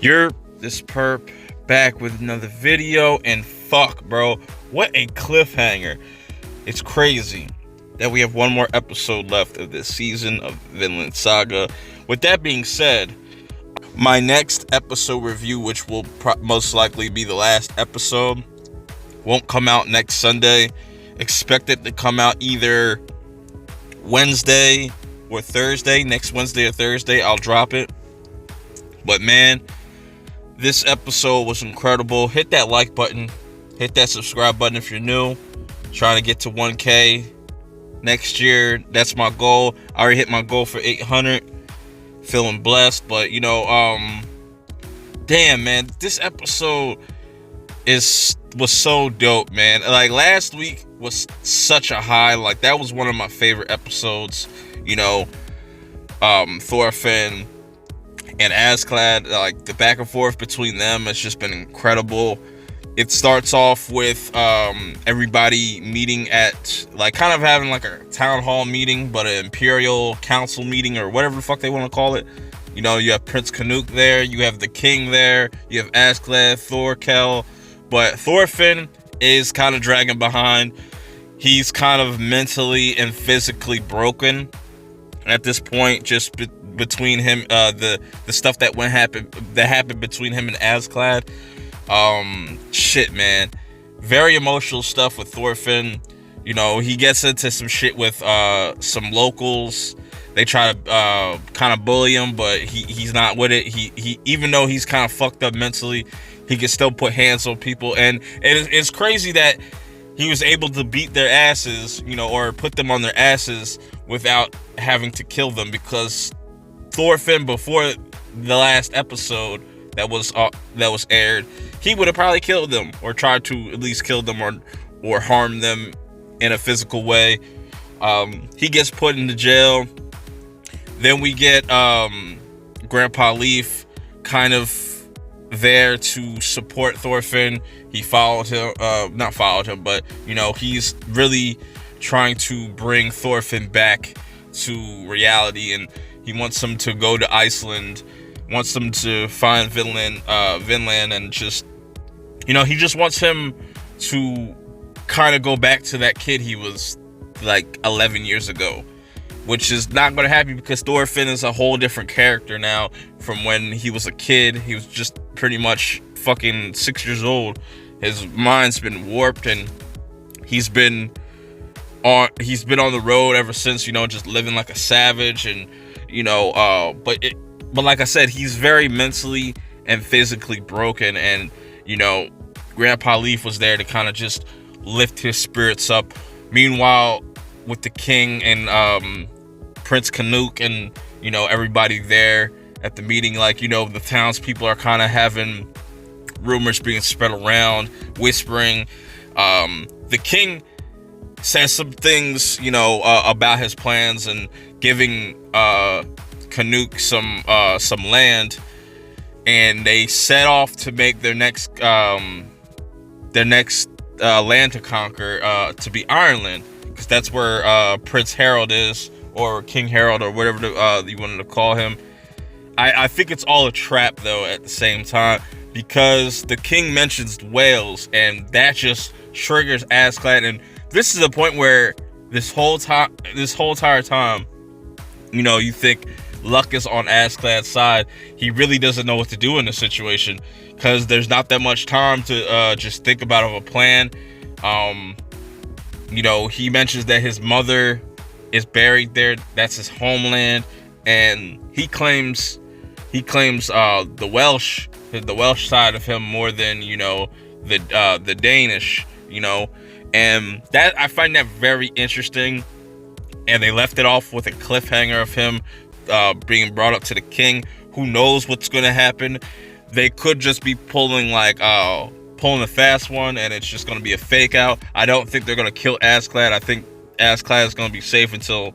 You're this perp back with another video, and fuck, bro, what a cliffhanger. It's crazy that we have one more episode left of this season of Vinland Saga. With that being said, my next episode review, which will most likely be the last episode, won't come out next Sunday. Expect it to come out either Wednesday or Thursday. Next Wednesday or Thursday, I'll drop it. But man, this episode was incredible. Hit that like button. Hit that subscribe button if you're new. Trying to get to 1K next year. That's my goal. I already hit my goal for 800. Feeling blessed. But, damn, man. This episode was so dope, man. Like, last week was such a high. Like, that was one of my favorite episodes. Thorfinn and Askeladd, like the back and forth between them has just been incredible. It starts off with everybody meeting at, like, kind of having like a town hall meeting, but an imperial council meeting or whatever the fuck they want to call it. You have Prince Canute there, you have the king there, you have Askeladd, Thorkel, but Thorfinn is kind of dragging behind. He's kind of mentally and physically broken at this point, just between him, the stuff that happened between him and Askeladd. Shit, man, very emotional stuff with Thorfinn. He gets into some shit with some locals. They try to kind of bully him, but he's not with it. He even though he's kind of fucked up mentally, he can still put hands on people. And it's crazy that he was able to beat their asses, or put them on their asses without having to kill them, because Thorfinn, before the last episode that was aired, he would have probably killed them, or tried to at least kill them, or harm them in a physical way. He gets put into jail. Then we get Grandpa Leaf kind of there to support Thorfinn. He not followed him, but he's really trying to bring Thorfinn back to reality, and he wants him to go to Iceland, wants him to find Vinland, and just, he just wants him to kind of go back to that kid he was like 11 years ago, which is not going to happen because Thorfinn is a whole different character now from when he was a kid. He was just pretty much fucking 6 years old. His mind's been warped, and he's been on the road ever since, just living like a savage. And but like I said, he's very mentally and physically broken, and Grandpa Leaf was there to kind of just lift his spirits up. Meanwhile, with the king and Prince Canute and everybody there at the meeting, like, the townspeople are kind of having rumors being spread around, whispering. The king says some things, about his plans, and giving Canute some land, and they set off to make their next land to conquer, to be Ireland, because that's where Prince Harold is, or King Harold, or whatever you wanted to call him. I think it's all a trap, though, at the same time, because the king mentions Wales, and that just triggers Askeladd. And this is the point where this whole entire time, you think luck is on Askeladd's side. He really doesn't know what to do in this situation, because there's not that much time to just think about a plan. He mentions that his mother is buried there. That's his homeland, and he claims the Welsh side of him more than the Danish, and that, I find that very interesting. And they left it off with a cliffhanger of him being brought up to the king. Who knows what's going to happen? They could just be pulling a fast one, and it's just going to be a fake out. I don't think they're going to kill Askeladd. I think Askeladd is going to be safe until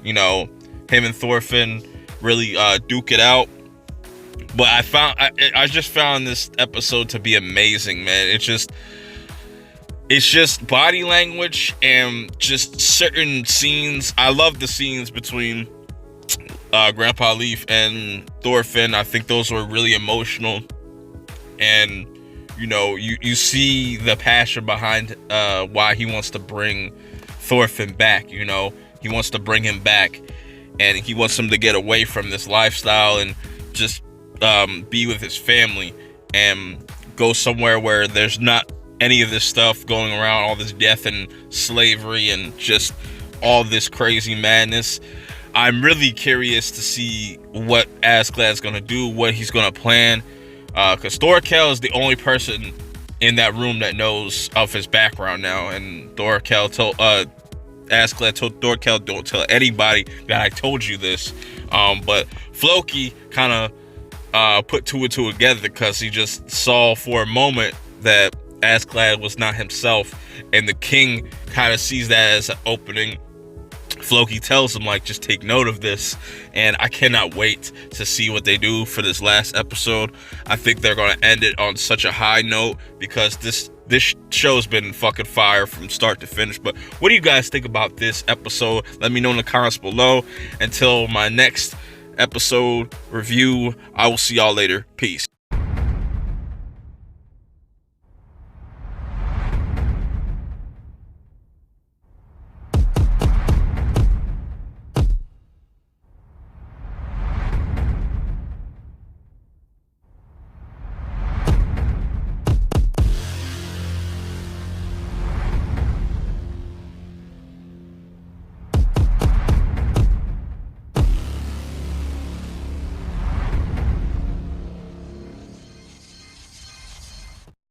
him and Thorfinn really duke it out. But I just found this episode to be amazing, man. It's just body language and just certain scenes. I love the scenes between Grandpa Leaf and Thorfinn. I think those were really emotional, and you know, you see the passion behind why he wants to bring Thorfinn back. You know, he wants to bring him back, and he wants him to get away from this lifestyle and just be with his family and go somewhere where there's not any of this stuff going around, all this death and slavery and just all this crazy madness. I'm really curious to see what Askeladd's gonna do, what he's gonna plan, because Thorkel is the only person in that room that knows of his background now, and Thorkel told Askeladd told Thorkel, don't tell anybody that I told you this. But Floki kind of put two and two together because he just saw for a moment that Askeladd was not himself, and the king kind of sees that as an opening. Floki tells him, like, just take note of this, and I cannot wait to see what they do for this last episode. I think they're going to end it on such a high note because this show's been fucking fire from start to finish. But what do you guys think about this episode? Let me know in the comments below. Until my next episode review, I will see y'all later. Peace.